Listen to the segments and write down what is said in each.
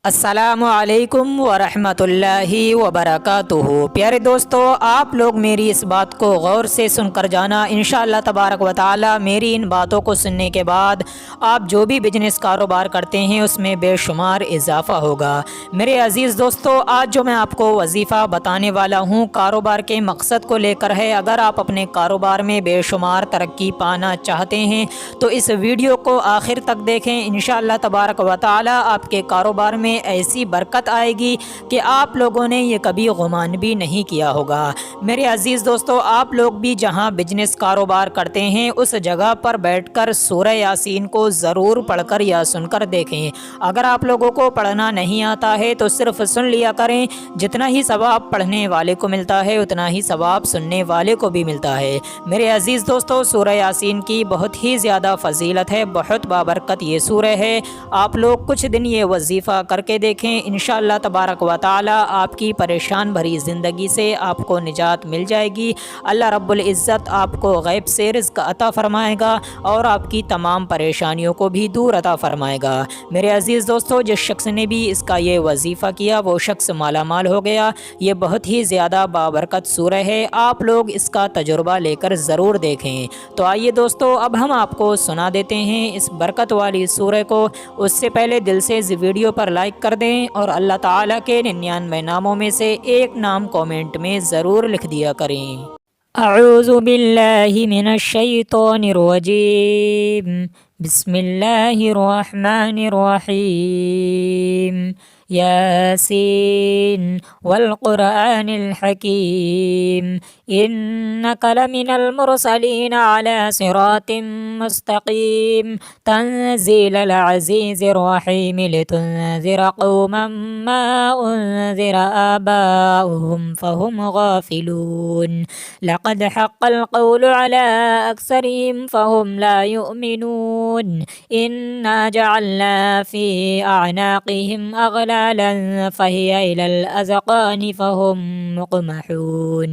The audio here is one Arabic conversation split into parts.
अस्सलामु अलैकुम वरहमतुल्लाहि वबरकातुहू। प्यारे दोस्तों, आप लोग मेरी इस बात को गौर से सुनकर जाना। इंशाअल्लाह तबारक व ताला मेरी इन बातों को सुनने के बाद आप जो भी बिजनेस कारोबार करते हैं उसमें बेशुमार इजाफ़ा होगा। मेरे अज़ीज़ दोस्तों, आज जो मैं आपको वजीफ़ा बताने वाला हूँ कारोबार के मकसद को लेकर है। अगर आप अपने कारोबार में बेशुमार तरक्की पाना चाहते हैं तो इस वीडियो को आखिर तक देखें। इंशाअल्लाह तबारक व ताला आपके कारोबार में ऐसी बरकत आएगी कि आप लोगों ने ये कभी गुमान भी नहीं किया होगा। मेरे अज़ीज़ दोस्तों, आप लोग भी जहां बिजनेस कारोबार करते हैं उस जगह पर बैठकर सूरह यासीन को ज़रूर पढ़कर या सुनकर देखें। अगर आप लोगों को पढ़ना नहीं आता है तो सिर्फ सुन लिया करें। जितना ही सवाब पढ़ने वाले को मिलता है उतना ही सवाब सुनने वाले को भी मिलता है। मेरे अज़ीज़ दोस्तों, सूरह यासीन की बहुत ही ज़्यादा फजीलत है, बहुत बाबरकत ये सूरह है। आप लोग कुछ दिन ये वजीफ़ा करके देखें। इंशाअल्लाह तबारक व ताला आपकी परेशान भरी ज़िंदगी से आपको निजात मिल जाएगी। अल्लाह रब्बुल इज़्ज़त आपको गैब से रिज़्क़ अता फ़रमाएगा और आपकी तमाम परेशानियों को भी दूर अता फ़रमाएगा। मेरे अज़ीज़ दोस्तों, जिस शख्स ने भी इसका ये वजीफ़ा किया वो शख्स माला माल हो गया। ये बहुत ही ज़्यादा बाबरकत सूरह है, आप लोग इसका तजुर्बा लेकर ज़रूर देखें। तो आइए दोस्तों, अब हम आपको सुना देते हैं इस बरकत वाली सूरह को। उससे पहले दिल से इस वीडियो पर लाइक कर दें और अल्लाह ताला के 99 नामों में से एक नाम कमेंट में ज़रूर लिख दिया करें। अऊज़ु बिल्लाहि मिनश शैतानिर रजीम। बिस्मिल्लाहिर रहमानिर रहीम। यासीन वल क़ुरआनिल हकीम। इन्नका लमिनल मुरसलीन अला सिरातिम मुस्तक़ीम। तंज़ीलल अज़ीज़िर रहीम लितुन्ज़िरा क़ौमम मा उन्ज़िरा आबाउहुम फ़हुम गाफ़िलून। लक़द हक़्क़ल क़ौलु अला अक्सरिहिम फ़हुम ला युमिनून। इन्ना जअलना फ़ी अअनाक़िहिम अग़लालन फ़हिय इलल अज़क़ानि फ़हुम मुक़महून।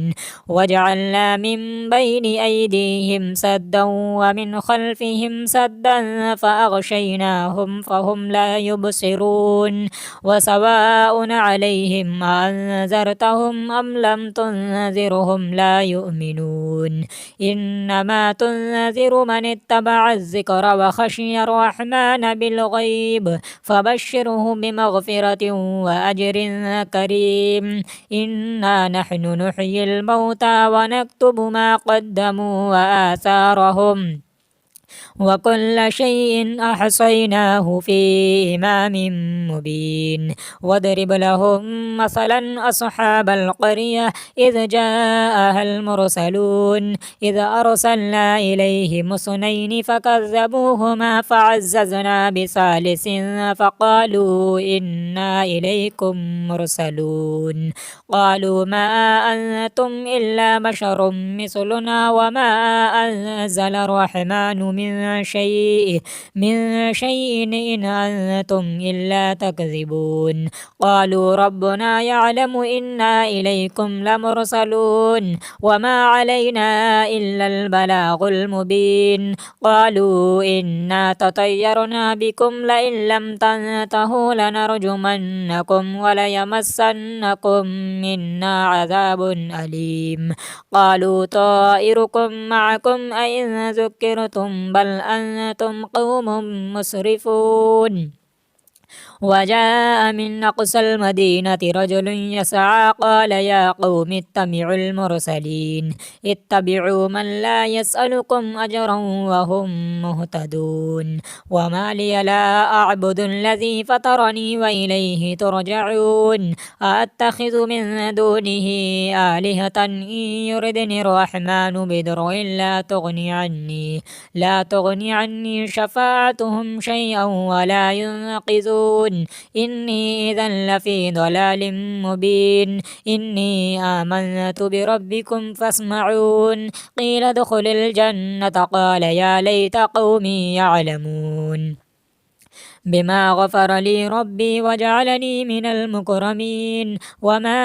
वजअलना मिन बैनि अयदीहिम सद्दन व मिन ख़ल्फ़िहिम सद्दन फ़अग़शयनाहुम फ़हुम ला युबसिरून। वसवाउन अलैहिम अअन्ज़रतहुम अम लम तुन्ज़िरहुम ला युमिनून। इन्नमा तुन्ज़िरु मन इत्तबअ अज़्ज़िक्र व ख़शिय अर्रहमान बिलग़ैब फ़बश्शिरहु बिमग़फ़िरतिन व अज्रिन करीम। इन्ना नहनु नुह्यिल मौता व नक्तुबु मा क़द्दमू व आसारहुम वकुल्ल शैइन अहसैनाहु फ़ी इमामिन मुबीन। वदरिब लहुम मसलन अस्हाबल क़रियह इज़ जाअहल मुरसलून। इज़ अरसलना इलैहिम इस्नैनि फ़कज़्ज़बूहुमा फ़अज़्ज़ज़ना बिसालिसिन फ़क़ालू इन्ना इलैकुम मुरसलून। क़ालू मा अंतुम इल्ला बशरुम मिस्लुना व मा अंज़ल अर्रहमानु मिन शैइन इन अंतुम इल्ला तकज़िबून। क़ालू रब्बुना यअलमु इन्ना इलैकुम लमुरसलून व मा अलैना इल्लल बलागुल मुबीन। क़ालू इन्ना ततय्यरना बिकुम लइन लम तंतहू लनरजुमन्नकुम व लयमस्सन्नकुम मिन्ना अज़ाबुन अलीम। क़ालू ताइरुकुम मअकुम अइन ज़ुक्किरतुम बल अंतुम क़ौमुम मुस्रिफ़ून। वजाअ मिन अक़सल मदीनति रजुलुन यसअ क़ाल या क़ौम इत्तबिउल मुरसलीन। इत्तबिउ मन ला यसअलुकुम अजरन व हुम मुहतदून। व मा लिय ला अअबुदुल्लज़ी फ़तरनी व इलैहि तुरजऊन। अअत्तख़िज़ु मिन दूनिहि आलिहतन इन युरिदनि अर्रहमानु बिदुर्रिन ला तुग़नि अन्नी शफ़ाअतुहुम शैअन व ला युनक़िज़ून। इन्नी इज़न लफ़ी ضलालिम मुबीन। इन्नी आमनतु बिरब्बिकुम फ़स्मऊन। क़ील उद्ख़ुलिल जन्नत क़ाल या लैत क़ौमी यअलमून। بما غفر لي ربي وجعلني من المكرمين. وما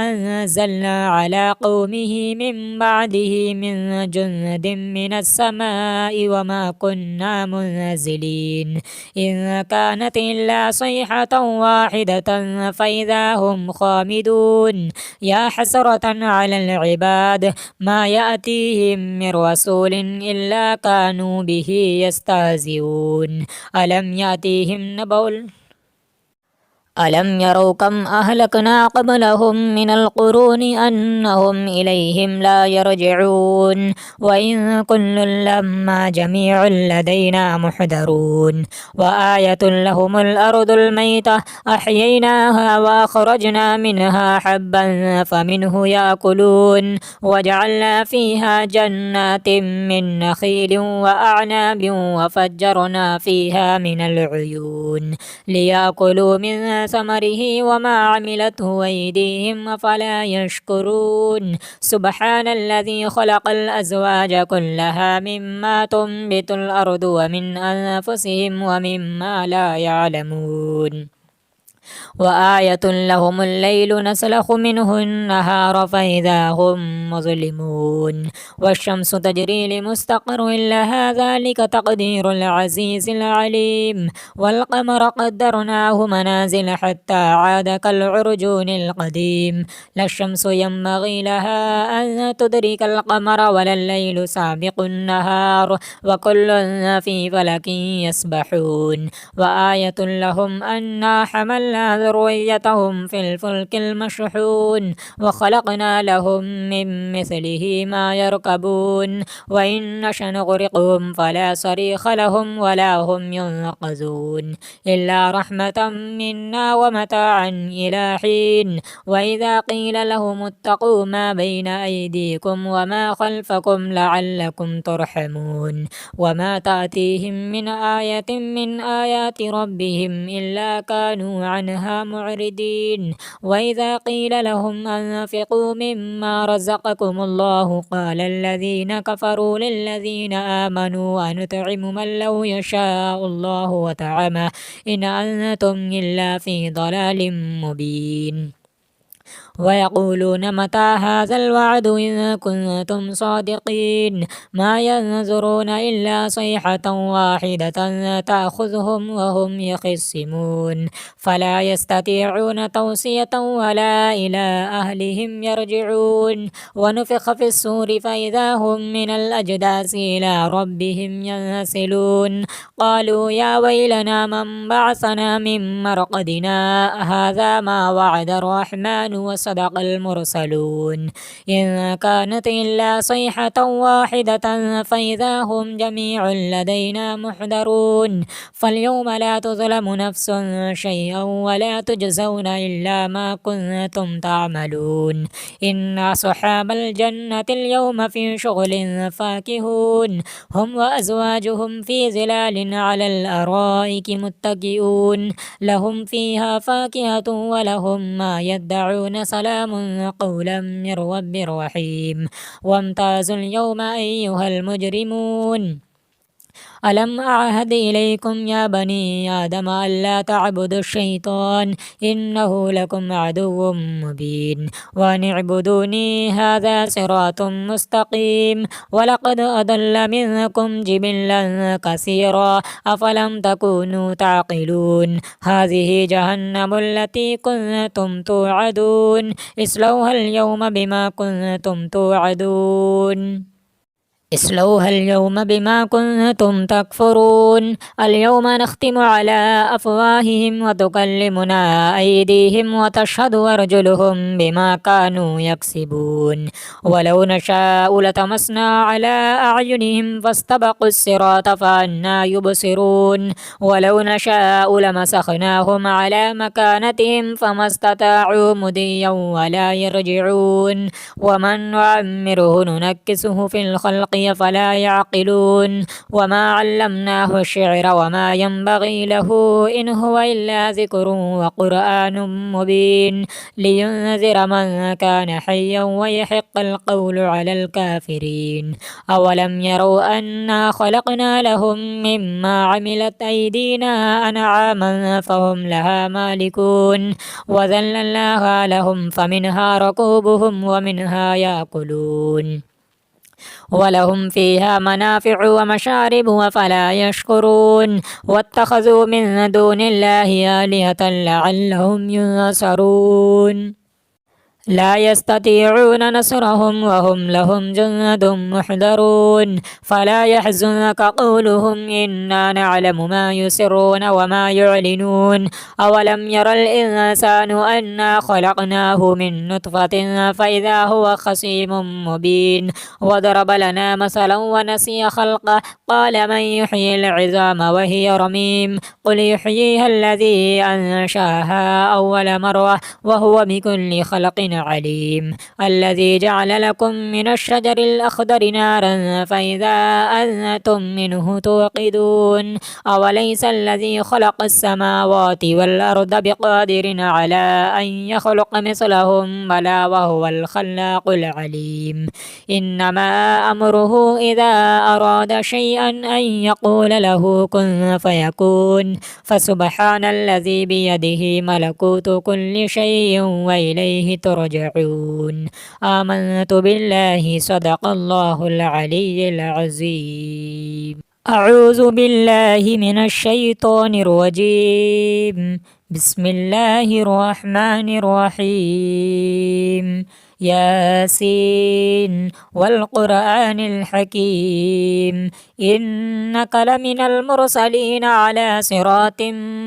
أنزلنا على قومه من بعده من جند من السماء وما كنا منزلين إن كانت إلا صيحة واحدة فإذا هم خامدون. يا حسرة على العباد ما يأتيهم من رسول إلا كانوا به يستهزئون. ألم يروا كم أهلكنا قبلهم من القرون أنهم إليهم لا يرجعون. وإن كل لما جميع لدينا محضرون. وآية لهم الأرض الميتة أحييناها وأخرجنا منها حبا فمنه يأكلون. وجعلنا فيها جنات من نخيل وأعناب وفجرنا فيها من العيون ليأكلوا من ثمره وما عملته أيديهم أفلا يشكرون. سبحان الذي خلق الأزواج كلها مما تنبت الأرض ومن أنفسهم ومما لا يعلمون. وآية لهم الليل نسلخ منه النهار فإذا هم مظلمون. والشمس تجري لمستقر لها ذلك تقدير العزيز العليم. والقمر قدرناه منازل حتى عاد كالعرجون القديم. لا الشمس ينبغي لها أن تدرك القمر ولا الليل سابق النهار وكل في فلك يسبحون. وآية لهم أنا حملنا ذريتهم في الفلك المشحون وخلقنا لهم من مثله ما يركبون. وإن نشأ نغرقهم فلا صريخ لهم ولا هم ينقذون إلا رحمة منا ومتاعا إلى حين. وإذا قيل لهم اتقوا ما بين أيديكم وما خلفكم لعلكم ترحمون. وما تأتيهم من آية من آيات ربهم إلا كانوا عنها معرضين. وإذا قيل لهم أنفقوا مما رزقكم الله قال الذين كفروا للذين آمنوا أنطعم من لو يشاء الله وطعمه إن أنتم إلا في ضلال مبين. ويقولون متى هذا الوعد إن كنتم صادقين. ما ينظرون إلا صيحة واحدة تأخذهم وهم يخصمون فلا يستطيعون توصية ولا إلى أهلهم يرجعون. ونفخ في الصور فإذا هم من الأجداث إلى ربهم ينسلون. قالوا يا ويلنا من بعثنا من مرقدنا هذا ما وعد الرحمن وصدق المرسلون إن كانت إلا صيحة واحدة فإذا هم جميع لدينا محضرون. فاليوم لا تظلم نفس شيئا ولا تجزون إلا ما كنتم تعملون. إن أصحاب الجنة اليوم في شغل فاكهون هم وأزواجهم في ظلال على الأرائك متكئون. لهم فيها فاكهة ولهم ما يدعون سلام قولا من رب رحيم. وامتازوا اليوم أيها المجرمون ألم أعهد إليكم يا بني آدم ألا تعبدوا الشيطان إنه لكم عدو مبين وأن اعبدوني هذا صراط مستقيم. ولقد أضل منكم جبلا كثيرا أفلم تكونوا تعقلون. هذه جهنم التي كنتم توعدون اصلوها اليوم بما كنتم تكفرون. اليوم نختم على أفواههم وتكلمنا أيديهم وتشهد أرجلهم بما كانوا يكسبون. ولو نشاء لطمسنا على أعينهم فاستبقوا الصراط فأنى يبصرون. ولو نشاء لمسخناهم على مكانتهم فما استطاعوا مضيا ولا يرجعون. ومن نعمره ننكسه في الخلق البغي فلا يعقلون وما علمناه الشعر وما ينبغي له إن هو إلا ذكر وقرآن مبين لينذر من كان حيا ويحق القول على الكافرين أولم يروا أنا خلقنا لهم مما عملت أيدينا أنعاما فهم لها مالكون وذللناها لهم فمنها ركوبهم ومنها يأكلون ولهم فيها منافع ومشارب وفلا يشكرون واتخذوا من دون الله آلهة لعلهم ينصرون لا يستطيعون نصرهم وهم لهم جند محضرون فلا يحزنك قولهم إنا نعلم ما يسرون وما يعلنون أولم ير الإنسان أنا خلقناه من نطفة فإذا هو خصيم مبين وضرب لنا مثلا ونسي خلقه قال من يحيي العظام وهي رميم قل يحييها الذي أنشاها أول مرة وهو بكل خلق عليم الذي جعل لكم من الشجر الأخضر نارا فإذا أنتم منه توقدون أوليس الذي خلق السماوات والأرض بقادر على أن يخلق مثلهم بلى وهو الخلاق العليم إنما أمره إذا أراد شيئا أن يقول له كن فيكون فسبحان الذي بيده ملكوت كل شيء وإليه ترجعون آمنت بالله صدق الله العلي العظيم أعوذ بالله من الشيطان الرجيم بسم الله الرحمن الرحيم ياسين والقرآن الحكيم إنك لمن المرسلين على صراط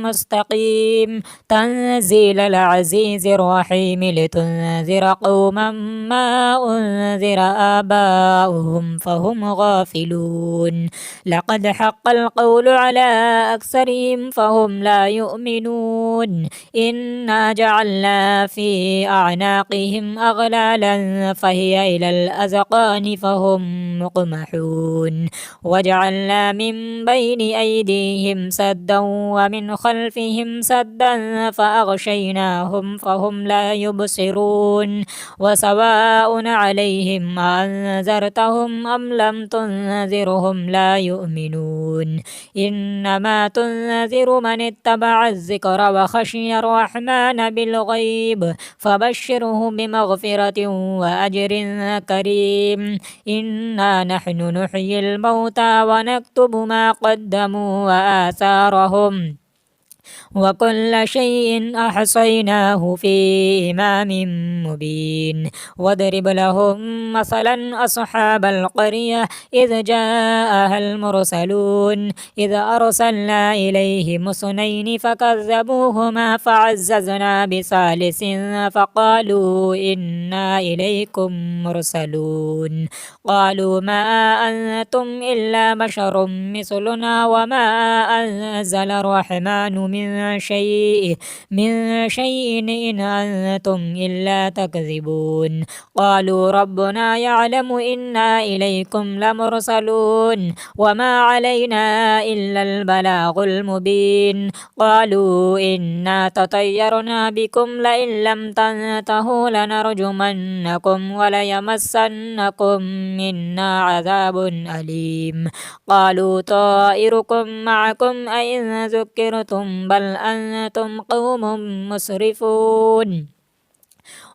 مستقيم تنزيل العزيز الرحيم لتنذر قوما ما أنذر آباؤهم فهم غافلون لقد حق القول على أكثرهم فهم لا يؤمنون إنا جعلنا في أعناقهم أغلالا فهي إلى الأذقان فهم مقمحون وجعلنا من بين أيديهم سدا ومن خلفهم سدا فأغشيناهم فهم لا يبصرون وسواء عليهم أنذرتهم أم لم تنذرهم لا يؤمنون إنما تنذر من اتبع الذكر وخشي الرحمن بالغيب فبشره بمغفرة وأجر كريم إنا نحن نحيي الموتى ونكتب ما قدموا وآثارهم وكل شيء أحصيناه في إمام مبين واضرب لهم مثلا أصحاب القرية إذ جاءها المرسلون إذ أرسلنا إليهم اثنين فكذبوهما فعززنا بثالث فقالوا إنا إليكم مرسلون قالوا ما أنتم إلا بشر مثلنا وما أنزل الرحمن من شيء إن أنتم إلا تكذبون قالوا ربنا يعلم إنا إليكم لمرسلون وما علينا إلا البلاغ المبين قالوا إنا تطيرنا بكم لئن لم تنتهوا لنرجمنكم وليمسنكم منا عذاب أليم قالوا طائركم معكم أئن ذكرتم بل أنتم قوم مسرفون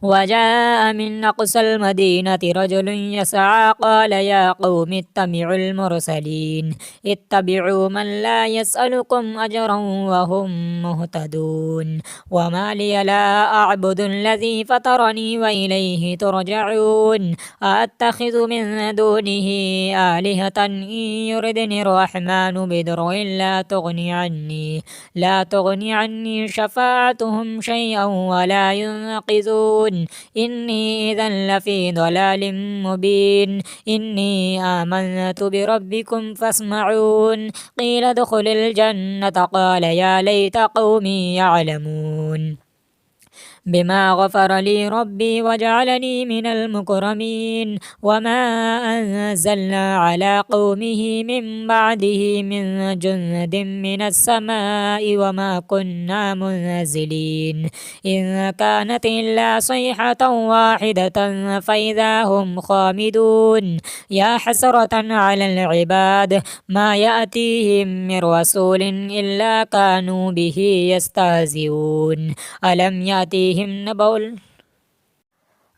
وجاء من أقصى المدينة رجل يسعى قال يا قوم اتبعوا المرسلين اتبعوا من لا يسألكم أجرا وهم مهتدون وما لي لا أعبد الذي فطرني وإليه ترجعون أأتخذ من دونه آلهة إن يردني الرحمن بضر لا تغني عني شفاعتهم شيئا ولا ينقذون إني إذا لفي ضلال مبين إني آمنت بربكم فاسمعون قيل ادخل الجنة قال يا ليت قومي يعلمون بما غفر لي ربي وجعلني من المكرمين. وما أنزلنا على قومه من بعده من جند من السماء وما كنا منزلين إن كانت إلا صيحة واحدة فإذا هم خامدون. يا حسرة على العباد ما يأتيهم من رسول إلا كانوا به يستهزئون.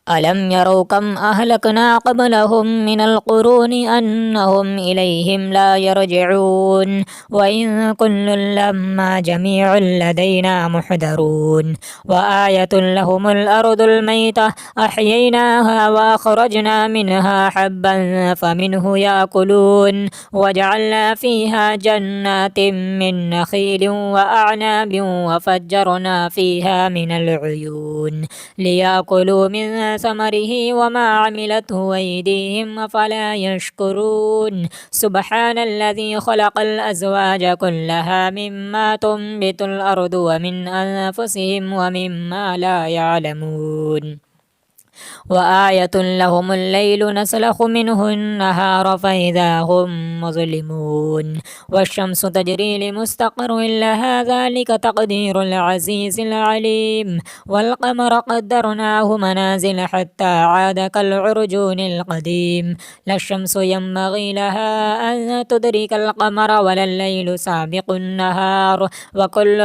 ألم يروا كم أهلكنا قبلهم من القرون أنهم إليهم لا يرجعون. وإن كل لما جميع لدينا محضرون. وآية لهم الأرض الميتة أحييناها وأخرجنا منها حبا فمنه يأكلون. وجعلنا فيها جنات من نخيل وأعناب وفجرنا فيها من العيون ليأكلوا من ثمره وما عملته أيديهم أفلا يشكرون. سبحان الذي خلق الأزواج كلها مما تنبت الأرض ومن أنفسهم ومما لا يعلمون. وآية لهم الليل نسلخ منه النهار فإذا هم مظلمون. والشمس تجري لمستقر لها ذلك تقدير العزيز العليم. والقمر قدرناه منازل حتى عاد كالعرجون القديم. لا الشمس ينبغي لها أن تدرك القمر ولا الليل سابق النهار وكل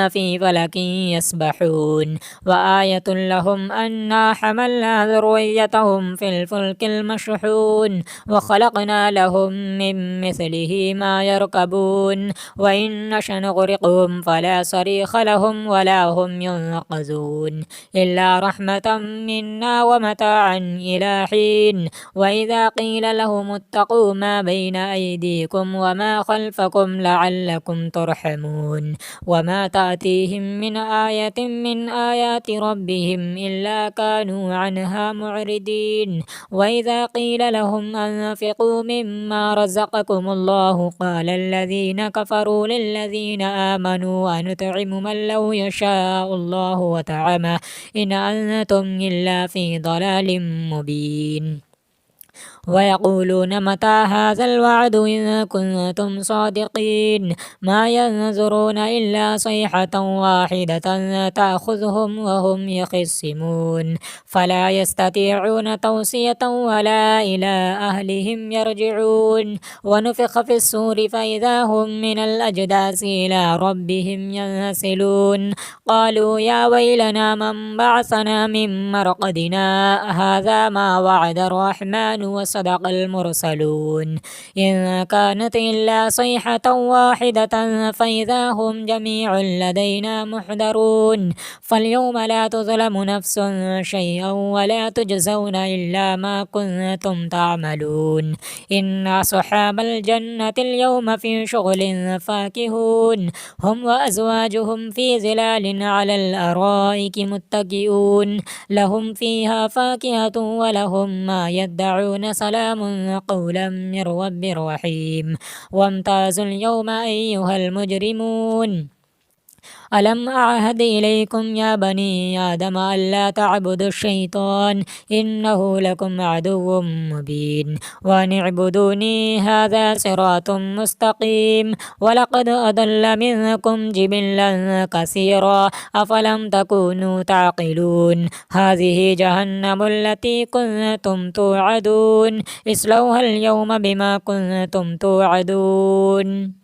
في فلك يسبحون. وآية لهم أنا حملنا ذريتهم في الفلك المشحون وخلقنا لهم من مثله ما يركبون. وإن نشأ نغرقهم فلا صريخ لهم ولا هم ينقذون إلا رحمة منا ومتاعا إلى حين. وإذا قيل لهم اتقوا ما بين أيديكم وما خلفكم لعلكم ترحمون. وما تأتيهم من آية من آيات ربهم إلا كانوا عنها معرضين. وإذا قيل لهم أنفقوا مما رزقكم الله قال الذين كفروا للذين آمنوا أنطعم من لو يشاء الله وطعمه إن أنتم إلا في ضلال مبين. ويقولون متى هذا الوعد إن كنتم صادقين. ما ينظرون إلا صيحة واحدة تأخذهم وهم يخصمون فلا يستطيعون توصية ولا إلى أهلهم يرجعون. ونفخ في الصور فإذا هم من الأجداث إلى ربهم ينسلون. قالوا يا ويلنا من بعثنا من مرقدنا هذا ما وعد الرحمن وصدق المرسلون إن كانت إلا صيحة واحدة فإذا هم جميع لدينا محضرون. فاليوم لا تظلم نفس شيئا ولا تجزون إلا ما كنتم تعملون. إن أصحاب الجنة اليوم في شغل فاكهون هم وأزواجهم في ظلال على الأرائك متكئون. لهم فيها فاكهة ولهم ما يدعون سلام قولا من رب رحيم. وامتازوا اليوم أيها المجرمون ألم أعهد إليكم يا بني آدم ألا تعبدوا الشيطان إنه لكم عدو مبين وأن اعبدوني هذا صراط مستقيم. ولقد أضل منكم جبلا كثيرا أفلم تكونوا تعقلون. هذه جهنم التي كنتم توعدون اصلوها اليوم بما كنتم توعدون.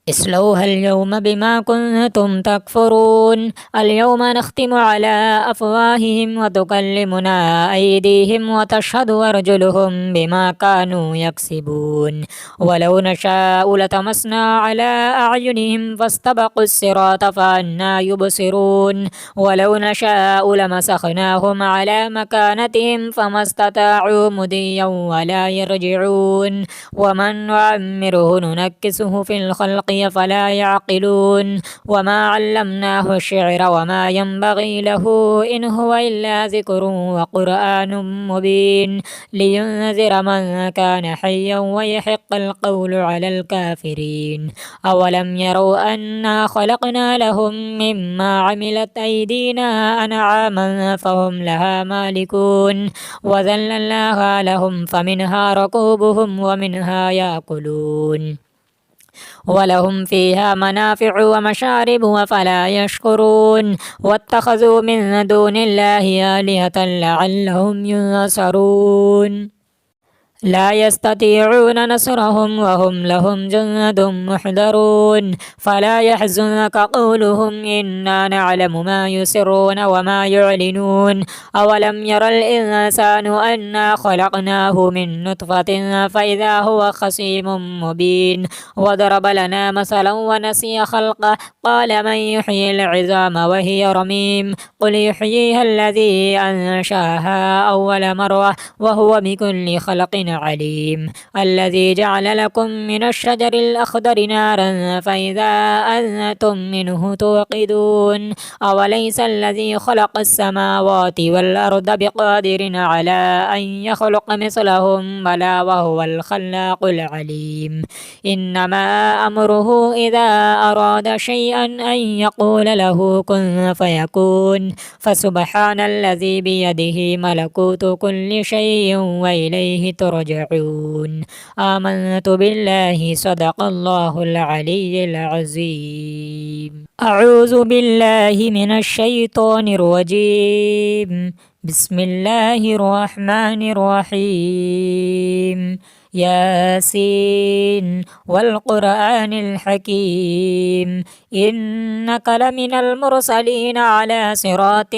اصلوها اليوم بما كنتم تكفرون. اليوم نختم على أفواههم وتكلمنا أيديهم وتشهد أرجلهم بما كانوا يكسبون. ولو نشاء لطمسنا على أعينهم فاستبقوا الصراط فأنى يبصرون. ولو نشاء لمسخناهم على مكانتهم فما استطاعوا مضيا ولا يرجعون. ومن نعمره ننكسه في الخلق البغي فلا يعقلون وما علمناه الشعر وما ينبغي له إن هو إلا ذكر وقرآن مبين لينذر من كان حيا ويحق القول على الكافرين أولم يروا أنا خلقنا لهم مما عملت أيدينا أنعاما فهم لها مالكون وذللناها لهم فمنها ركوبهم ومنها يأكلون ولهم فيها منافع ومشارب وفلا يشكرون واتخذوا من دون الله آلهة لعلهم ينصرون لا يستطيعون نصرهم وهم لهم جند محضرون فلا يحزنك قولهم إنا نعلم ما يسرون وما يعلنون أولم ير الإنسان أنا خلقناه من نطفة فإذا هو خصيم مبين وضرب لنا مثلا ونسي خلقه قال من يحيي العظام وهي رميم قل يحييها الذي أنشاها أول مرة وهو بكل خلق عليم الذي جعل لكم من الشجر الأخضر نارا فإذا أنتم منه توقدون أوليس الذي خلق السماوات والأرض بقادر على أن يخلق مثلهم بلى وهو الخلاق العليم إنما أمره إذا أراد شيئا أن يقول له كن فيكون فسبحان الذي بيده ملكوت كل شيء وإليه ترجعون آمنت بالله صدق الله العلي العظيم أعوذ بالله من الشيطان الرجيم بسم الله الرحمن الرحيم ياسين والقرآن الحكيم إنك لمن المرسلين على صراط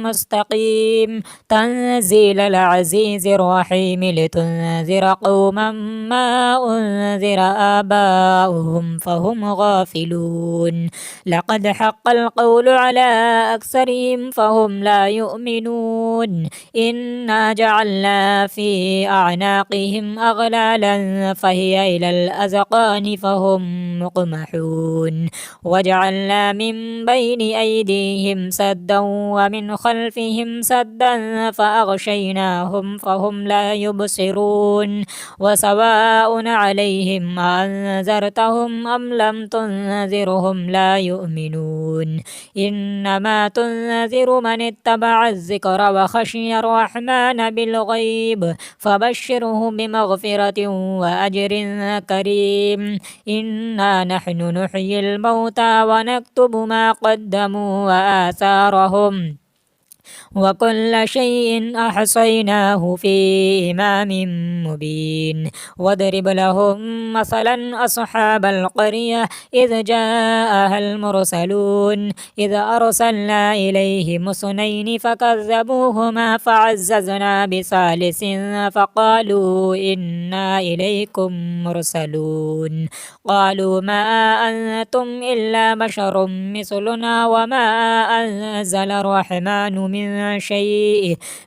مستقيم تنزيل العزيز الرحيم لتنذر قوما ما أنذر آباؤهم فهم غافلون لقد حق القول على أكثرهم فهم لا يؤمنون إنا جعلنا في أعناقهم أغلالا فهي إلى الأذقان فهم مقمحون وجعلنا من بين أيديهم سدا ومن خلفهم سدا فأغشيناهم فهم لا يبصرون وسواء عليهم أنذرتهم أم لم تنذرهم لا يؤمنون إنما تنذر من اتبع الذكر وخشي الرحمن بالغيب فبشره بمغفرة وأجر كريم إنا نحن نحيي الموتى ونكتب ما قدموا وآثارهم وكل شيء أحصيناه في إمام مبين واضرب لهم مثلا أصحاب القرية إذ جاءها المرسلون إذ أرسلنا إليهم اثنين فكذبوهما فعززنا بثالث فقالوا إنا إليكم مرسلون قالوا ما أنتم إلا بشر مثلنا وما أنزل الرحمن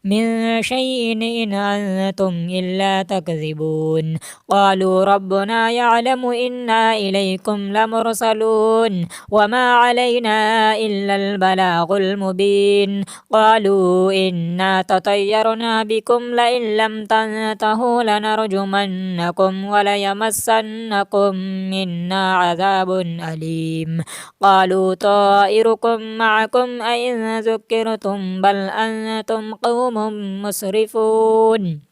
من شيء إن أنتم إلا تكذبون قالوا ربنا يعلم إنا إليكم لمرسلون وما علينا إلا البلاغ المبين قالوا إنا تطيرنا بكم لئن لم تنتهوا لنرجمنكم وليمسنكم منا عذاب أليم قالوا طائركم معكم أئن ذكرتم بل أنتم قوم مسرفون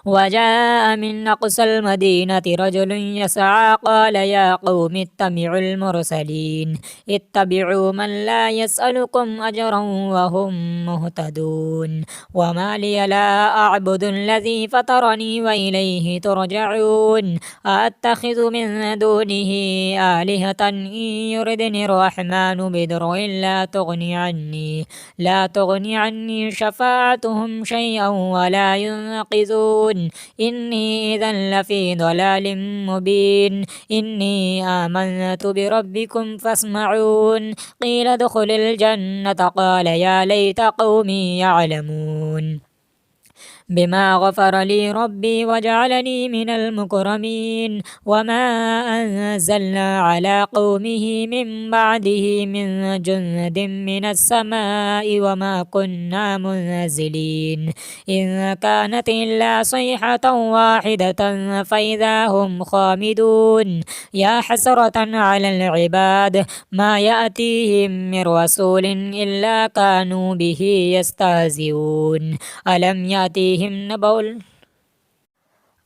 وجاء من أقصى المدينة رجل يسعى قال يا قوم اتبعوا المرسلين اتبعوا من لا يسألكم أجرا وهم مهتدون وما لي لا أعبد الذي فطرني وإليه ترجعون أأتخذ من دونه آلهة إن يردني الرحمن بضر لا تغني عني شفاعتهم شيئا ولا ينقذون إني إذا لفي ضلال مبين إني آمنت بربكم فاسمعون قيل ادخل الجنة قال يا ليت قومي يعلمون بما غفر لي ربي وجعلني من المكرمين. وما أنزلنا على قومه من بعده من جند من السماء وما كنا منزلين إن كانت إلا صيحة واحدة فإذا هم خامدون. يا حسرة على العباد ما يأتيهم من رسول إلا كانوا به يستهزئون.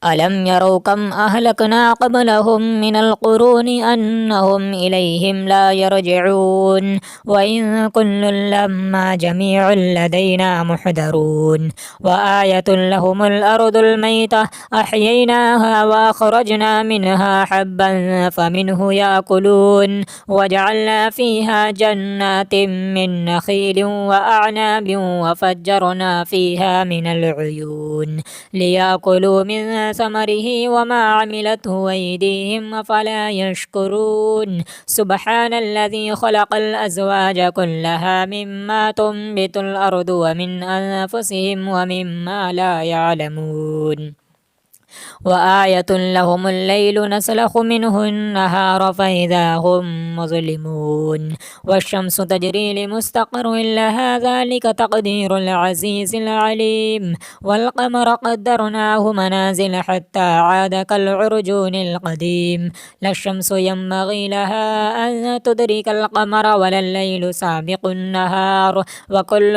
ألم يروا كم أهلكنا قبلهم من القرون أنهم إليهم لا يرجعون. وإن كل لما جميع لدينا محضرون. وآية لهم الأرض الميتة أحييناها وأخرجنا منها حبا فمنه يأكلون. وجعلنا فيها جنات من نخيل وأعناب وفجرنا فيها من العيون ليأكلوا من ثمره وما عملته أيديهم أفلا يشكرون. سبحان الذي خلق الأزواج كلها مما تنبت الأرض ومن أنفسهم ومما لا يعلمون. وآية لهم الليل نسلخ منه النهار فإذا هم مظلمون. والشمس تجري لمستقر لها ذلك تقدير العزيز العليم. والقمر قدرناه منازل حتى عاد كالعرجون القديم. لا الشمس ينبغي لها أن تدرك القمر ولا الليل سابق النهار وكل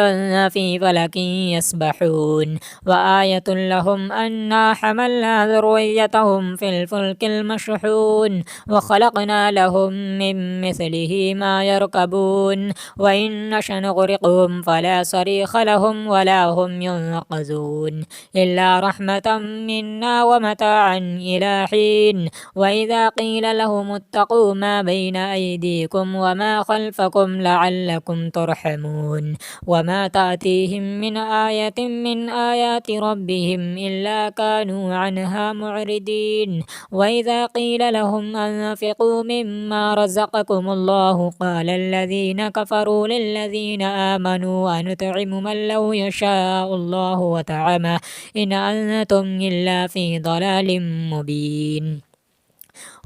في فلك يسبحون. وآية لهم أنا حملنا ذريتهم في الفلك المشحون وخلقنا لهم من مثله ما يركبون وإن نشأ نغرقهم فلا صريخ لهم ولا هم ينقذون إلا رحمة منا ومتاعا إلى حين. وإذا قيل لهم اتقوا ما بين أيديكم وما خلفكم لعلكم ترحمون. وما تأتيهم من آية من آيات ربهم إلا كانوا عنها معرضين. وإذا قيل لهم أنفقوا مما رزقكم الله قال الذين كفروا للذين آمنوا أنطعم من لو يشاء الله وطعمه إن أنتم إلا في ضلال مبين.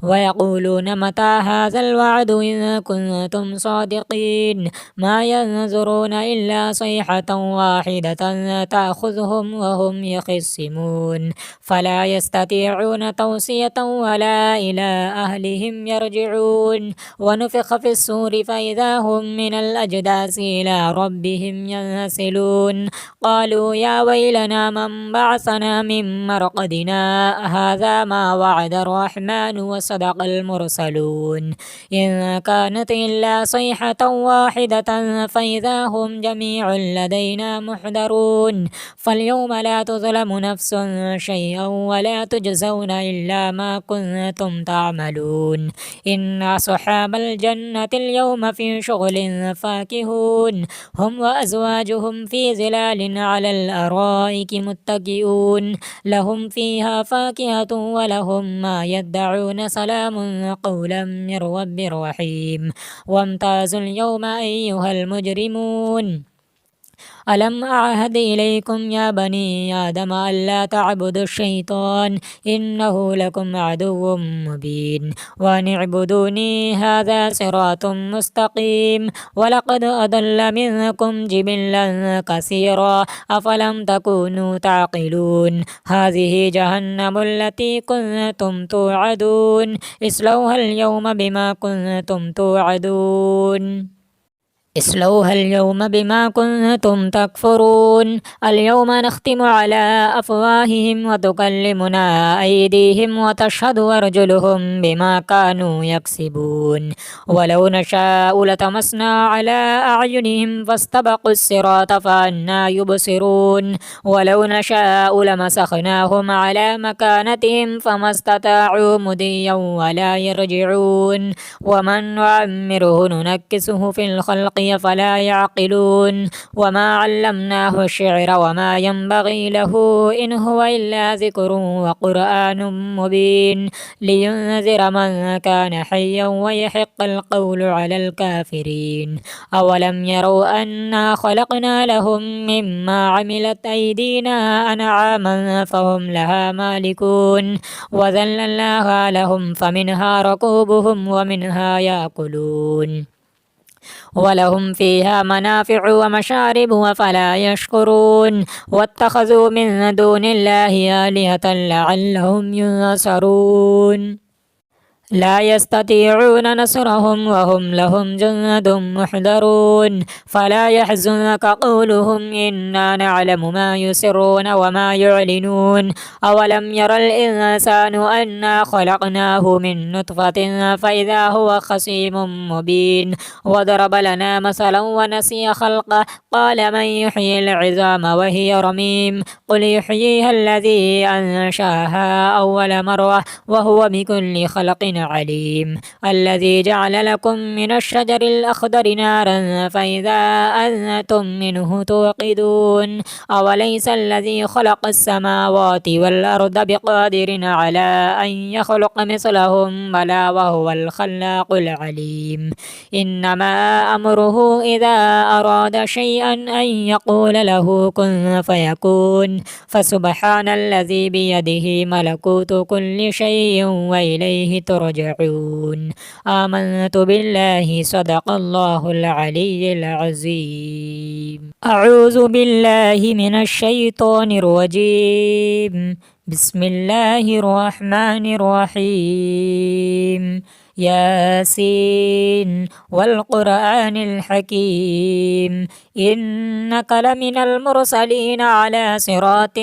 ويقولون متى هذا الوعد إن كنتم صادقين ما ينظرون إلا صيحة واحدة تأخذهم وهم يخصمون فلا يستطيعون توصية ولا إلى أهلهم يرجعون. ونفخ في الصور فإذا هم من الأجداث إلى ربهم ينسلون قالوا يا ويلنا من بعثنا من مرقدنا هذا ما وعد الرحمن وصدق المرسلون إن كانت إلا صيحة واحدة فإذا هم جميع لدينا محضرون. فاليوم لا تظلم نفس شيئا ولا تجزون إلا ما كنتم تعملون. إن أصحاب الجنة اليوم في شغل فاكهون هم وأزواجهم في ظلال على الأرائك متكئون لهم فيها فاكهة ولهم ما يدعون سلام قولا من رب رحيم. وامتازوا اليوم أيها المجرمون ألم أعهد إليكم يا بني آدم ألا تعبدوا الشيطان إنه لكم عدو مبين وأن اعبدوني هذا صراط مستقيم. ولقد أضل منكم جبلا كثيرا أفلم تكونوا تعقلون. هذه جهنم التي كنتم توعدون اصلوها اليوم بما كنتم توعدون اصلوها اليوم بما كنتم تكفرون. اليوم نختم على أفواههم وتكلمنا أيديهم وتشهد أرجلهم بما كانوا يكسبون. ولو نشاء لطمسنا على أعينهم فاستبقوا الصراط فأنى يبصرون. ولو نشاء لمسخناهم على مكانتهم فما استطاعوا مضيا ولا يرجعون. ومن نعمره ننكسه في الخلق البغي فلا يعقلون وما علمناه الشعر وما ينبغي له إن هو إلا ذكر وقرآن مبين لينذر من كان حيا ويحق القول على الكافرين أولم يروا أنا خلقنا لهم مما عملت أيدينا أنعاما فهم لها مالكون وذللناها لهم فمنها ركوبهم ومنها يأكلون ولهم فيها منافع ومشارب وفلا يشكرون واتخذوا من دون الله آلهة لعلهم ينصرون لا يستطيعون نصرهم وهم لهم جند محضرون فلا يحزنك قولهم إنا نعلم ما يسرون وما يعلنون أولم ير الإنسان أنا خلقناه من نطفة فإذا هو خصيم مبين وضرب لنا مثلا ونسي خلقه قال من يحيي العظام وهي رميم قل يحييها الذي أنشاها أول مرة وهو بكل خلق عليم الذي جعل لكم من الشجر الأخضر نارا فإذا أنتم منه توقدون أوليس الذي خلق السماوات والأرض بقادر على أن يخلق مثلهم بلى وهو الخلاق العليم إنما أمره إذا أراد شيئا أن يقول له كن فيكون فسبحان الذي بيده ملكوت كل شيء وإليه ترجعون آمنت بالله صدق الله العلي العظيم أعوذ بالله من الشيطان الرجيم بسم الله الرحمن الرحيم ياسين والقرآن الحكيم إنك لمن المرسلين على صراط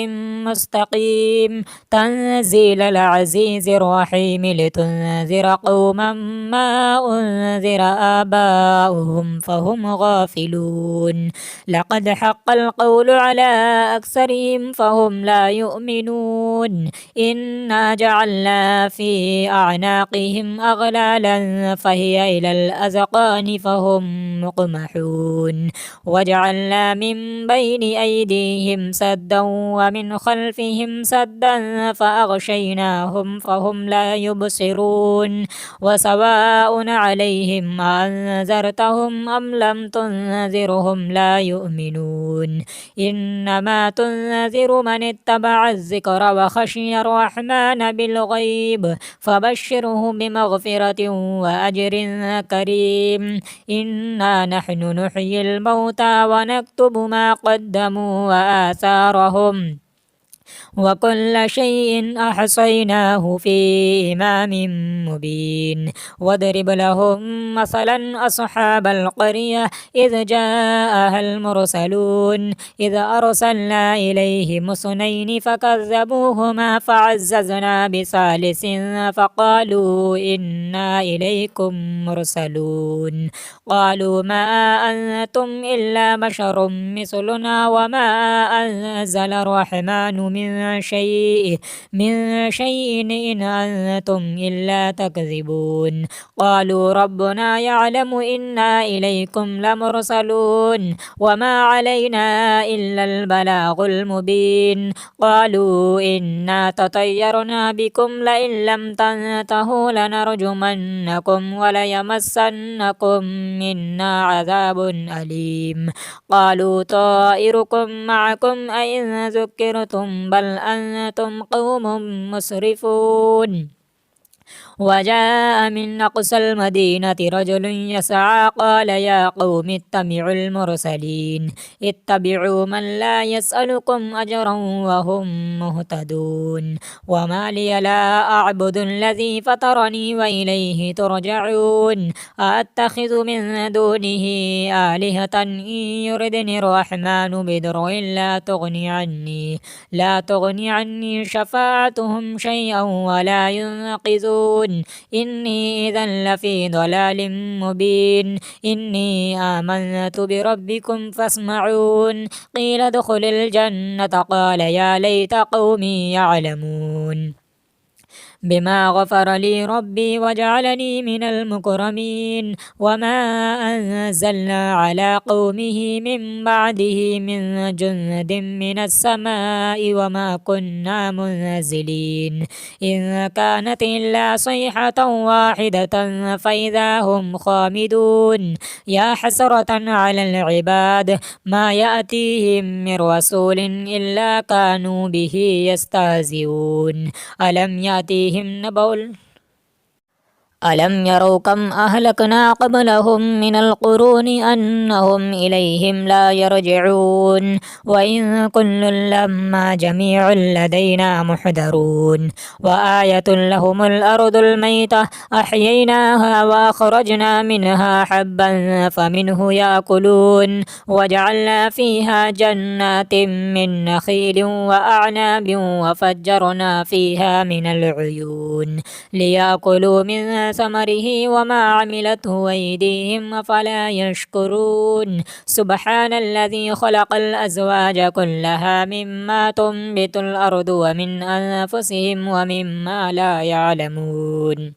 مستقيم تنزيل العزيز الرحيم لتنذر قوما ما أنذر آباؤهم فهم غافلون لقد حق القول على أكثرهم فهم لا يؤمنون إنا جعلنا في أعناقهم أغلالا فهي إلى الأذقان فهم مقمحون وجعلنا من بين أيديهم سدا ومن خلفهم سدا فأغشيناهم فهم لا يبصرون وسواء عليهم أنذرتهم أم لم تنذرهم لا يؤمنون إنما تنذر من اتبع الذكر وخشي الرحمن بالغيب فبشره بمغفرة وأجر كريم إنا نحن نحيي الموتى ونكتب ما قدموا وآثارهم وكل شيء أحصيناه في إمام مبين واضرب لهم مثلا أصحاب القرية إذ جاءها المرسلون إذ أرسلنا إليهم اثنين فكذبوهما فعززنا بثالث فقالوا إنا إليكم مرسلون قالوا ما أنتم إلا بشر مثلنا وما أنزل الرحمن من شيء إن أنتم إلا تكذبون قالوا ربنا يعلم إنا إليكم لمرسلون وما علينا إلا البلاغ المبين قالوا إنا تطيرنا بكم لئن لم تنتهوا لنرجمنكم وليمسنكم منا عذاب أليم قالوا طائركم معكم أئن ذكرتم بل أنتم قوم مسرفون وجاء من أقصى المدينة رجل يسعى قال يا قوم اتبعوا المرسلين اتبعوا من لا يسألكم أجرا وهم مهتدون وما لي لا أعبد الذي فطرني وإليه ترجعون أأتخذ من دونه آلهة إن يردني الرحمن بضر لا تغني عني شفاعتهم شيئا ولا ينقذون إني إذا لفي ضلال مبين إني آمنت بربكم فاسمعون قيل ادخل الجنة قال يا ليت قومي يعلمون بما غفر لي ربي وجعلني من المكرمين. وما أنزلنا على قومه من بعده من جند من السماء وما كنا منزلين إن كانت إلا صيحة واحدة فإذا هم خامدون. يا حسرة على العباد ما يأتيهم من رسول إلا كانوا به يستهزئون. ألم يروا كم أهلكنا قبلهم من القرون أنهم إليهم لا يرجعون. وإن كل لما جميع لدينا محضرون. وآية لهم الأرض الميتة أحييناها وأخرجنا منها حبا فمنه يأكلون. وجعلنا فيها جنات من نخيل وأعناب وفجرنا فيها من العيون ليأكلوا من ثمره وما عملته أيديهم أفلا يشكرون. سبحان الذي خلق الأزواج كلها مما تنبت الأرض ومن أنفسهم ومما لا يعلمون.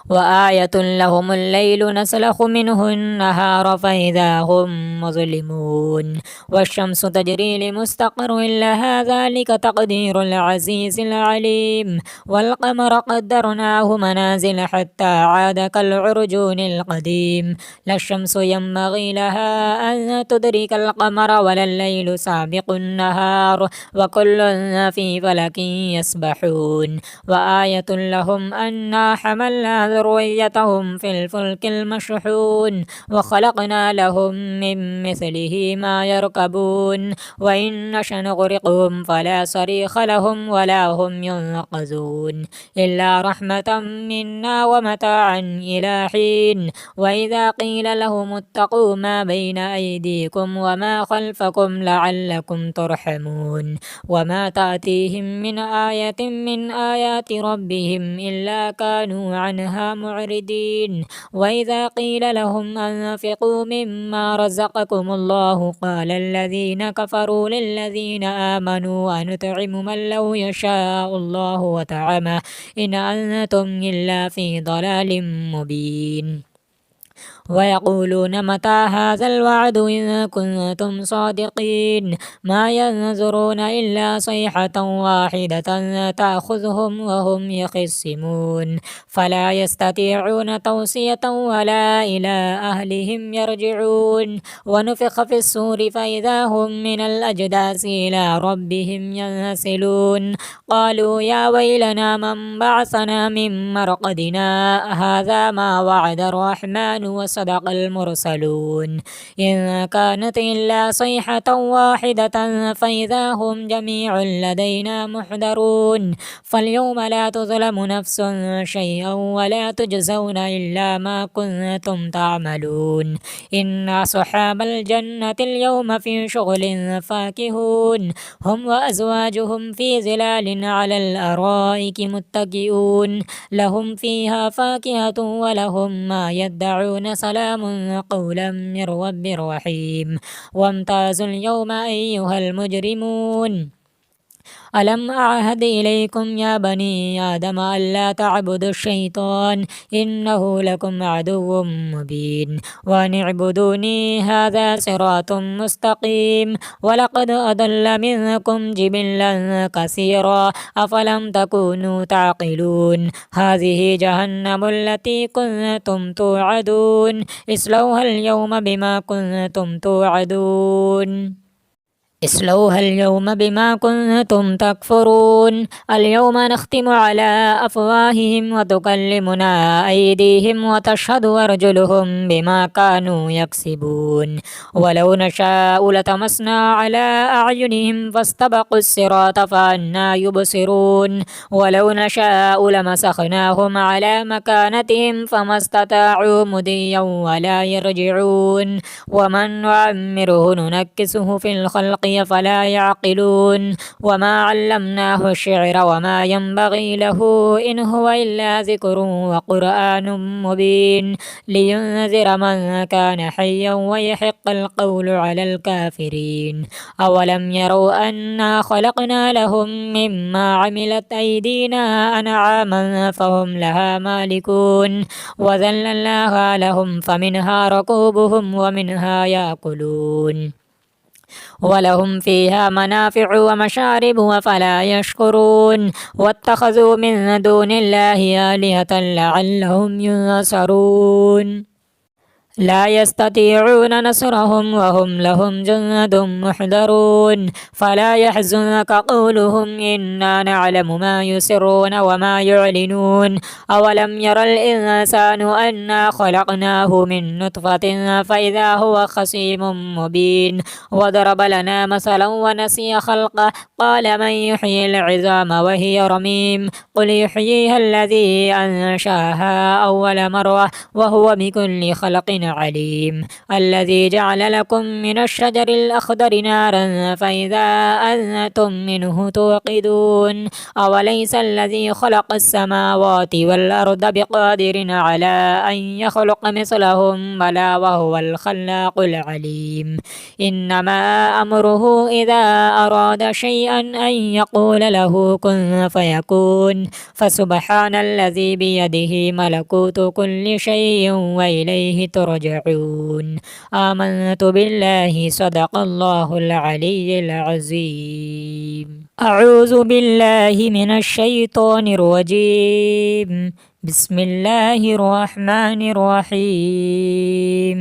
وآية لهم الليل نسلخ منه النهار فإذا هم مظلمون. والشمس تجري لمستقر لها ذلك تقدير العزيز العليم. والقمر قدرناه منازل حتى عاد كالعرجون القديم. لا الشمس ينبغي لها أن تدرك القمر ولا الليل سابق النهار وكل في فلك يسبحون. وآية لهم أنا حملنا ذريتهم في الفلك المشحون وخلقنا لهم من مثله ما يركبون. وإن نشأ نغرقهم فلا صريخ لهم ولا هم ينقذون إلا رحمة منا ومتاعا إلى حين. وإذا قيل لهم اتقوا ما بين أيديكم وما خلفكم لعلكم ترحمون. وما تأتيهم من آية من آيات ربهم إلا كانوا عنها معرضين. وإذا قيل لهم أنفقوا مما رزقكم الله قال الذين كفروا للذين آمنوا أنطعم من لو يشاء الله وطعمه إن أنتم إلا في ضلال مبين. ويقولون متى هذا الوعد إن كنتم صادقين. ما ينظرون إلا صيحة واحدة تأخذهم وهم يخصمون فلا يستطيعون توصية ولا إلى أهلهم يرجعون. ونفخ في الصور فإذا هم من الأجداث إلى ربهم ينسلون. قالوا يا ويلنا من بعثنا من مرقدنا هذا ما وعد الرحمن وصدق المرسلون. إن كانت إلا صيحة واحدة فإذا هم جميع لدينا محضرون. فاليوم لا تظلم نفس شيئا ولا تجزون إلا ما كنتم تعملون. إن أصحاب الجنة اليوم في شغل فاكهون هم وأزواجهم في ظلال على الأرائك متكئون. لهم فيها فاكهة ولهم ما يدعون سلام قولا من رب رحيم. وامتازوا اليوم أيها المجرمون ألم أعهد إليكم يا بني آدم ألا تعبدوا الشيطان إنه لكم عدو مبين. وأن اعبدوني هذا صراط مستقيم. ولقد أضل منكم جبلا كثيرا أفلم تكونوا تعقلون. هذه جهنم التي كنتم توعدون اصلوها اليوم بما كنتم تكفرون. اليوم نختم على أفواههم وتكلمنا أيديهم وتشهد أرجلهم بما كانوا يكسبون. ولو نشاء لطمسنا على أعينهم فاستبقوا الصراط فأنى يبصرون. ولو نشاء لمسخناهم على مكانتهم فما استطاعوا مضيا ولا يرجعون. ومن نعمره ننكسه في الخلق إلي فلا يعقلون وما علمناه الشعر وما ينبغي له إن هو إلا ذكر وقرآن مبين لينذر من كان حيا ويحق القول على الكافرين أولم يروا أنا خلقنا لهم مما عملت أيدينا أنعاما فهم لها مالكون وذللناها لهم فمنها ركوبهم ومنها يأكلون ولهم فيها منافع ومشارب وفلا يشكرون واتخذوا من دون الله آلهة لعلهم ينصرون لا يستطيعون نصرهم وهم لهم جند محضرون فلا يحزنك قولهم إنا نعلم ما يسرون وما يعلنون أولم ير الإنسان أنا خلقناه من نطفة فإذا هو خصيم مبين وضرب لنا مثلا ونسي خلقه قال من يحيي العظام وهي رميم قل يحييها الذي أنشاها أول مرة وهو بكل خلق عليم الذي جعل لكم من الشجر الأخضر نارا فإذا أنتم منه توقدون أوليس الذي خلق السماوات والأرض بقادر على أن يخلق مثلهم بلى وهو الخلاق العليم إنما أمره إذا أراد شيئا أن يقول له كن فيكون فسبحان الذي بيده ملكوت كل شيء وإليه ترجعون آمنت بالله صدق الله العلي العظيم أعوذ بالله من الشيطان الرجيم بسم الله الرحمن الرحيم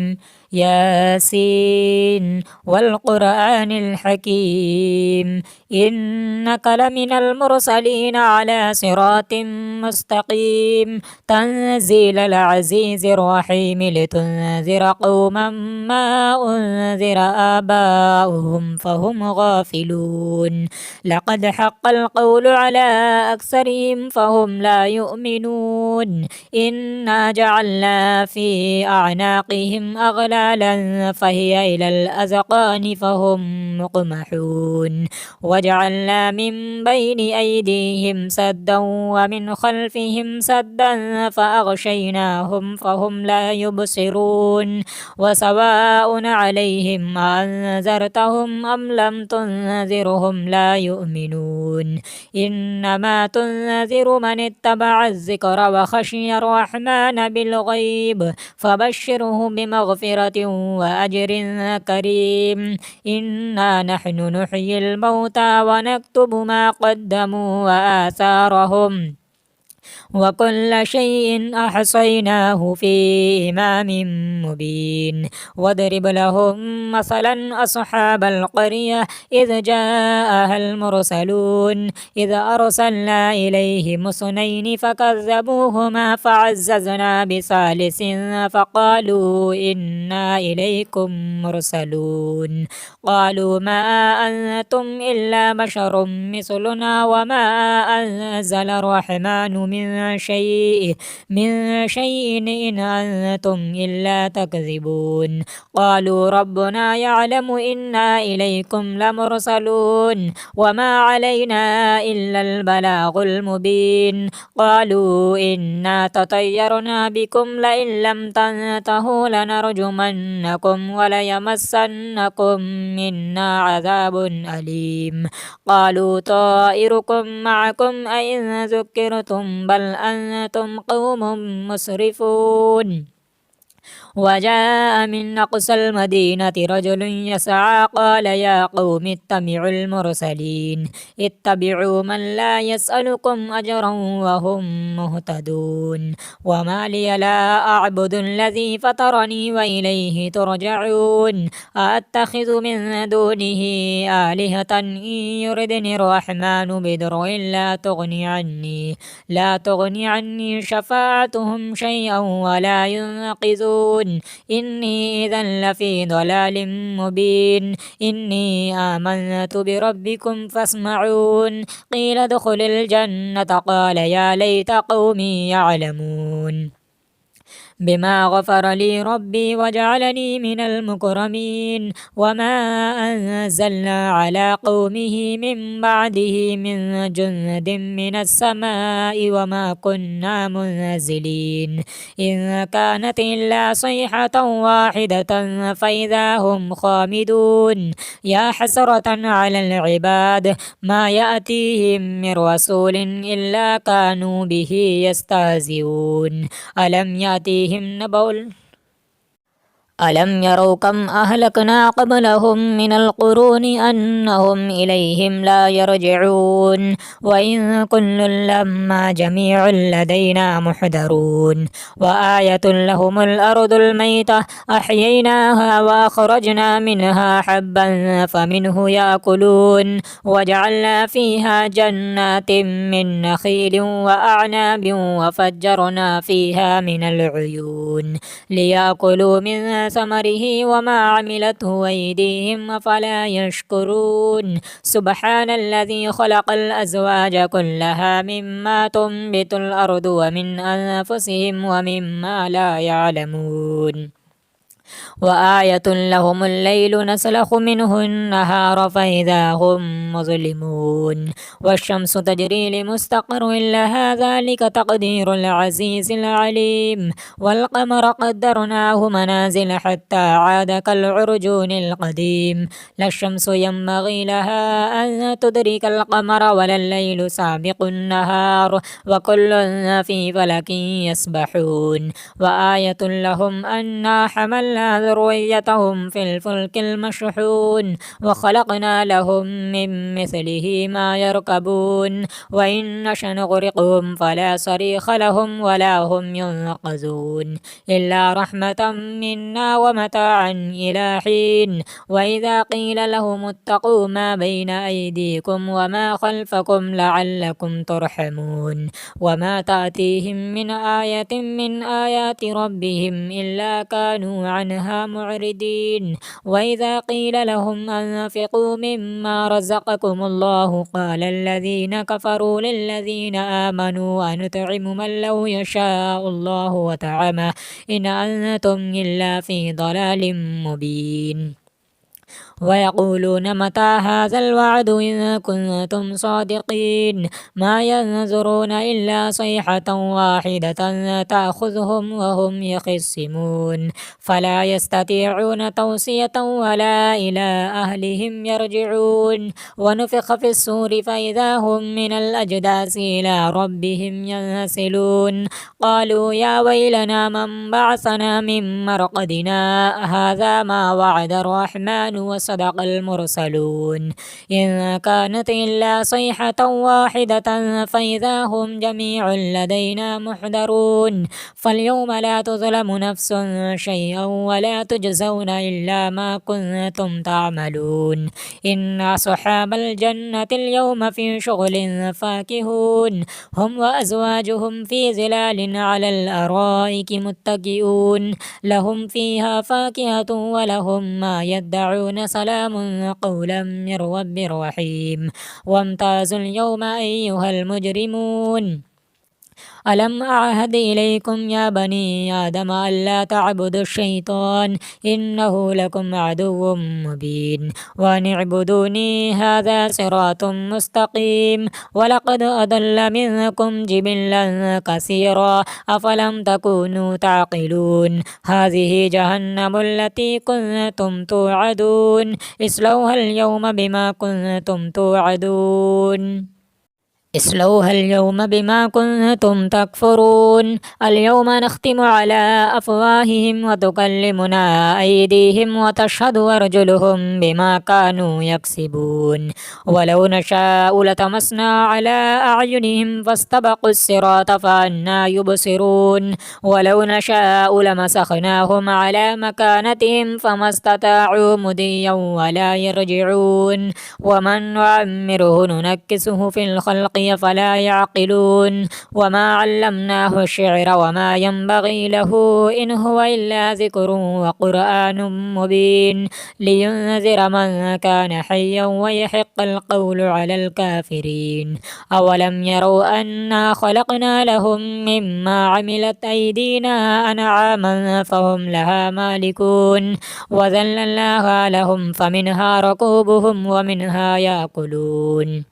ياسين والقرآن الحكيم إنك لمن المرسلين على صراط مستقيم تنزيل العزيز الرحيم لتنذر قوما ما أنذر آباؤهم فهم غافلون لقد حق القول على أكثرهم فهم لا يؤمنون إنا جعلنا في أعناقهم أغلالا فهي إلى الأذقان فهم مقمحون وجعلنا من بين أيديهم سدا ومن خلفهم سدا فأغشيناهم فهم لا يبصرون وسواء عليهم أنذرتهم أم لم تنذرهم لا يؤمنون إنما تنذر من اتبع الذكر وخشي الرحمن بالغيب فبشره بمغفرة وأجر كريم إنا نحن نحيي الموتى ونكتب ما قدموا وآثارهم وكل شيء أحصيناه في إمام مبين واضرب لهم مثلا أصحاب القرية إذ جاءها المرسلون إذ أرسلنا إليهم اثنين فكذبوهما فعززنا بثالث فقالوا إنا إليكم مرسلون قالوا ما أنتم إلا بشر مثلنا وما أنزل الرحمن من شيء إن أنتم إلا تكذبون قالوا ربنا يعلم إنا إليكم لمرسلون وما علينا إلا البلاغ المبين قالوا إنا تطيرنا بكم لئن لم تنتهوا لنرجمنكم وليمسنكم منا عذاب أليم قالوا طائركم معكم أئن ذكرتم بل أنتم قوم مسرفون وجاء من أقصى المدينة رجل يسعى قال يا قوم اتبعوا المرسلين اتبعوا من لا يسألكم أجرا وهم مهتدون وما لي لا أعبد الذي فطرني وإليه ترجعون أأتخذ من دونه آلهة إن يردني الرحمن بضر لا تغني عني شفاعتهم شيئا ولا ينقذون إني إذا لفي ضلال مبين إني آمنت بربكم فاسمعون قيل ادخل الجنة قال يا ليت قومي يعلمون بما غفر لي ربي وجعلني من المكرمين. وما أنزلنا على قومه من بعده من جند من السماء وما كنا منزلين إن كانت إلا صيحة واحدة فإذا هم خامدون. يا حسرة على العباد ما يأتيهم من رسول إلا كانوا به يستهزئون. ألم يروا كم أهلكنا قبلهم من القرون أنهم إليهم لا يرجعون. وإن كل لما جميع لدينا محضرون. وآية لهم الأرض الميتة أحييناها وأخرجنا منها حبا فمنه يأكلون. وجعلنا فيها جنات من نخيل وأعناب وفجرنا فيها من العيون ليأكلوا من ثمره وما عملته أيديهم أفلا يشكرون. سبحان الذي خلق الأزواج كلها مما تنبت الأرض ومن أنفسهم ومما لا يعلمون. وآية لهم الليل نسلخ منه النهار فإذا هم مظلمون. والشمس تجري لمستقر لها ذلك تقدير العزيز العليم. والقمر قدرناه منازل حتى عاد كالعرجون القديم. لا الشمس ينبغي لها أن تدرك القمر ولا الليل سابق النهار وكل في فلك يسبحون. وآية لهم أنا حملنا ذريتهم في الفلك المشحون وخلقنا لهم من مثله ما يركبون. وإن نشأ نغرقهم فلا صريخ لهم ولا هم ينقذون إلا رحمة منا ومتاعا إلى حين. وإذا قيل لهم اتقوا ما بين أيديكم وما خلفكم لعلكم ترحمون. وما تأتيهم من آية من آيات ربهم إلا كانوا عنها معرضين. وإذا قيل لهم أنفقوا مما رزقكم الله قال الذين كفروا للذين آمنوا أنطعم من لو يشاء الله وطعمه إن أنتم إلا في ضلال مبين. ويقولون متى هذا الوعد إن كنتم صادقين. ما ينظرون إلا صيحة واحدة تأخذهم وهم يخصمون فلا يستطيعون توصية ولا إلى أهلهم يرجعون. ونفخ في الصور فإذا هم من الأجداث إلى ربهم ينسلون. قالوا يا ويلنا من بعثنا من مرقدنا هذا ما وعد الرحمن وصدق المرسلون. إن كانت إلا صيحة واحدة فإذا هم جميع لدينا محضرون. فاليوم لا تظلم نفس شيئا ولا تجزون إلا ما كنتم تعملون. إن أصحاب الجنة اليوم في شغل فاكهون هم وأزواجهم في ظلال على الأرائك متكئون. لهم فيها فاكهة ولهم ما يدعون سلام قولا من رب رحيم. وامتازوا اليوم أيها المجرمون ألم أعهد إليكم يا بني آدم ألا تعبدوا الشيطان إنه لكم عدو مبين. وأن اعبدوني هذا صراط مستقيم. ولقد أضل منكم جبلا كثيرا أفلم تكونوا تعقلون. هذه جهنم التي كنتم توعدون اصلوها اليوم بما كنتم توعدون. اصلوها اليوم بما كنتم تكفرون. اليوم نختم على أفواههم وتكلمنا أيديهم وتشهد أرجلهم بما كانوا يكسبون. ولو نشاء لطمسنا على أعينهم فاستبقوا الصراط فأنى يبصرون. ولو نشاء لمسخناهم على مكانتهم فما استطاعوا مضيا ولا يرجعون. ومن نعمره ننكسه في الخلق البقي فلا يعقلون وما علمناه الشعر وما ينبغي له إن هو إلا ذكر وقرآن مبين لينذر من كان حيا ويحق القول على الكافرين أولم يروا أنا خلقنا لهم مما عملت أيدينا أنعاما فهم لها مالكون وذللناها لهم فمنها ركوبهم ومنها يأكلون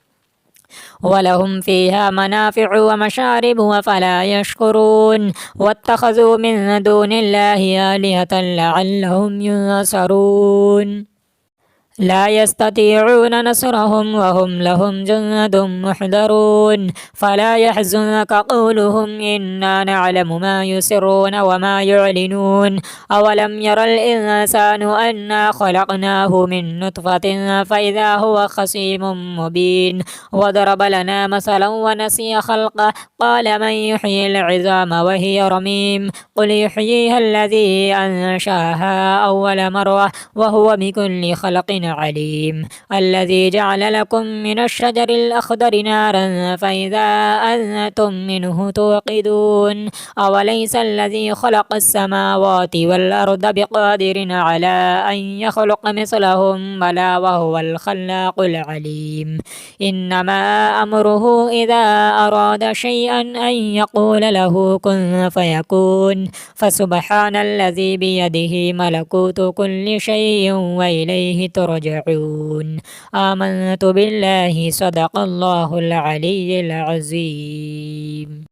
ولهم فيها منافع ومشارب أفلا يشكرون واتخذوا من دون الله آلهة لعلهم ينصرون لا يستطيعون نصرهم وهم لهم جند محضرون فلا يحزنك قولهم إنا نعلم ما يسرون وما يعلنون أولم ير الإنسان أنا خلقناه من نطفة فإذا هو خصيم مبين وضرب لنا مثلا ونسي خلقه قال من يحيي العظام وهي رميم قل يحييها الذي أنشاها أول مرة وهو بكل خلق عليم الذي جعل لكم من الشجر الأخضر نارا فإذا أنتم منه توقدون أوليس الذي خلق السماوات والأرض بقادر على أن يخلق مثلهم بلى وهو الخلاق العليم إنما أمره إذا أراد شيئا أن يقول له كن فيكون فسبحان الذي بيده ملكوت كل شيء وإليه ترجعون آمنت بالله صدق الله العلي العظيم.